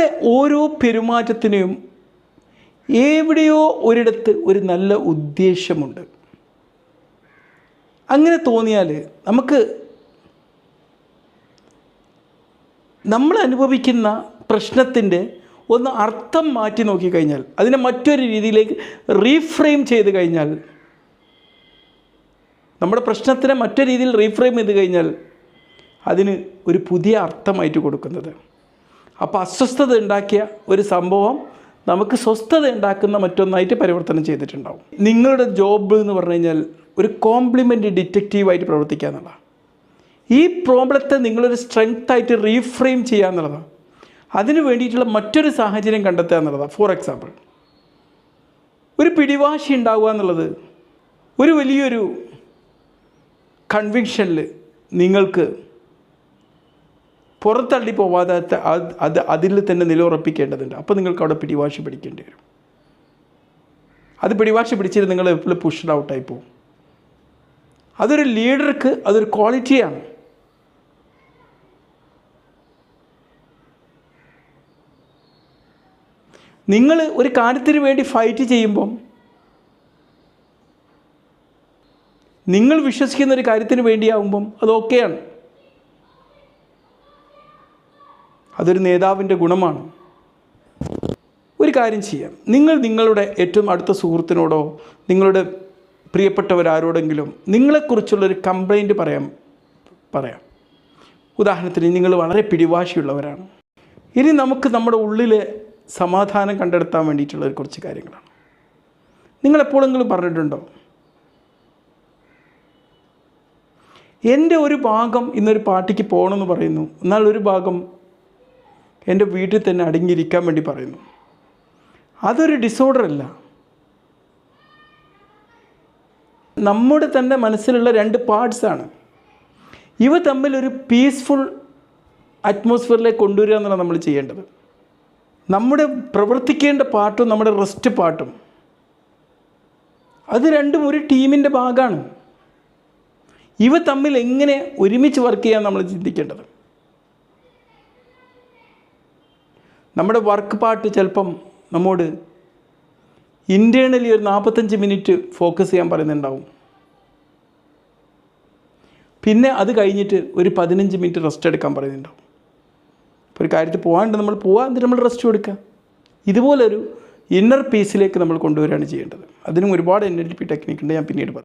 നമ്മുടെ ഓരോ പെരുമാറ്റത്തിനും എവിടെയോ ഒരിടത്ത് ഒരു നല്ല ഉദ്ദേശമുണ്ട്. അങ്ങനെ തോന്നിയാൽ നമ്മൾ അനുഭവിക്കുന്ന പ്രശ്നത്തിൻ്റെ ഒന്ന് അർത്ഥം മാറ്റി നോക്കിക്കഴിഞ്ഞാൽ, അതിനെ മറ്റൊരു രീതിയിലേക്ക് റീഫ്രെയിം ചെയ്ത് കഴിഞ്ഞാൽ, നമ്മുടെ പ്രശ്നത്തിനെ മറ്റൊരു രീതിയിൽ റീഫ്രെയിം ചെയ്ത് കഴിഞ്ഞാൽ അതിന് ഒരു പുതിയ അർത്ഥമായിട്ട് കൊടുക്കുന്നത്. അപ്പോൾ അസ്വസ്ഥത ഉണ്ടാക്കിയ ഒരു സംഭവം നമുക്ക് സ്വസ്ഥത ഉണ്ടാക്കുന്ന മറ്റൊന്നായിട്ട് പരിവർത്തനം ചെയ്തിട്ടുണ്ടാവും. നിങ്ങളുടെ ജോബ് എന്ന് പറഞ്ഞു കഴിഞ്ഞാൽ ഒരു കോംപ്ലിമെൻ്റ് ഡിറ്റക്റ്റീവായിട്ട് പ്രവർത്തിക്കുക എന്നുള്ളതാണ്. ഈ പ്രോബ്ലത്തെ നിങ്ങളൊരു സ്ട്രെങ്ത്തായിട്ട് റീഫ്രെയിം ചെയ്യുക എന്നുള്ളതാണ്. അതിന് വേണ്ടിയിട്ടുള്ള മറ്റൊരു സാഹചര്യം കണ്ടെത്തുക എന്നുള്ളതാണ്. ഫോർ എക്സാമ്പിൾ, ഒരു പിടിവാശി ഉണ്ടാവുക എന്നുള്ളത് ഒരു വലിയൊരു കൺവിക്ഷനിൽ നിങ്ങൾക്ക് പുറത്തള്ളി പോവാതെ അതിൽ തന്നെ നിലയുറപ്പിക്കേണ്ടതുണ്ട്. അപ്പോൾ നിങ്ങൾക്ക് അവിടെ പിടിവാശി പിടിക്കേണ്ടി വരും. അത് പിടിവാശി പിടിച്ചിട്ട് നിങ്ങൾ എപ്പോഴും പുഷ്ഡ് ഔട്ടായി പോകും. അതൊരു ലീഡർക്ക് അതൊരു ക്വാളിറ്റിയാണ്. നിങ്ങൾ ഒരു കാര്യത്തിന് വേണ്ടി ഫൈറ്റ് ചെയ്യുമ്പം, നിങ്ങൾ വിശ്വസിക്കുന്ന ഒരു കാര്യത്തിന് വേണ്ടിയാവുമ്പം അത് ഓക്കെയാണ്. അതൊരു നേതാവിൻ്റെ ഗുണമാണ്. ഒരു കാര്യം ചെയ്യാം, നിങ്ങൾ നിങ്ങളുടെ ഏറ്റവും അടുത്ത സുഹൃത്തിനോടോ നിങ്ങളുടെ പ്രിയപ്പെട്ടവരാരോടെങ്കിലും നിങ്ങളെക്കുറിച്ചുള്ളൊരു കംപ്ലൈൻറ്റ് പറയാം. ഉദാഹരണത്തിന്, നിങ്ങൾ വളരെ പിടിവാശിയുള്ളവരാണ്. ഇനി നമുക്ക് നമ്മുടെ ഉള്ളിലെ സമാധാനം കണ്ടെടുത്താൻ വേണ്ടിയിട്ടുള്ള കുറച്ച് കാര്യങ്ങളാണ്. നിങ്ങളെപ്പോഴെങ്കിലും പറഞ്ഞിട്ടുണ്ടോ, എൻ്റെ ഒരു ഭാഗം ഇന്നൊരു പാർട്ടിക്ക് പോകണമെന്ന് പറയുന്നു, എന്നാൽ ഒരു ഭാഗം എൻ്റെ വീട്ടിൽ തന്നെ അടങ്ങിയിരിക്കാൻ വേണ്ടി പറയുന്നു. അതൊരു ഡിസോർഡർ അല്ല. നമ്മുടെ തന്നെ മനസ്സിലുള്ള രണ്ട് പാർട്സാണ്. ഇവ തമ്മിൽ ഒരു പീസ്ഫുൾ അറ്റ്മോസ്ഫിയറിലേക്ക് കൊണ്ടുവരിക എന്നാണ് നമ്മൾ ചെയ്യേണ്ടത്. നമ്മുടെ പ്രവർത്തിക്കേണ്ട പാർട്ടും നമ്മുടെ റെസ്റ്റ് പാർട്ടും, അത് രണ്ടും ഒരു ടീമിൻ്റെ ഭാഗമാണ്. ഇവ തമ്മിൽ എങ്ങനെ ഒരുമിച്ച് വർക്ക് ചെയ്യാൻ നമ്മൾ ചിന്തിക്കേണ്ടത്. നമ്മുടെ വർക്ക് പാർട്ട് ചിലപ്പം നമ്മോട് ഇൻറ്റേർണലി ഒരു 45 മിനിറ്റ് ഫോക്കസ് ചെയ്യാൻ പറയുന്നുണ്ടാവും. പിന്നെ അത് കഴിഞ്ഞിട്ട് ഒരു 15 മിനിറ്റ് റെസ്റ്റ് എടുക്കാൻ പറയുന്നുണ്ടാവും. ഇപ്പോൾ ഒരു കാര്യത്തിൽ പോകാണ്ട് നമ്മൾ എന്നിട്ട് നമ്മൾ റെസ്റ്റ് കൊടുക്കുക. ഇതുപോലൊരു ഇന്നർ പീസിലേക്ക് നമ്മൾ കൊണ്ടുവരികയാണ് ചെയ്യേണ്ടത്. അതിനും ഒരുപാട് NLP ടെക്നിക്കുണ്ട്, ഞാൻ പിന്നീട് പറയാം.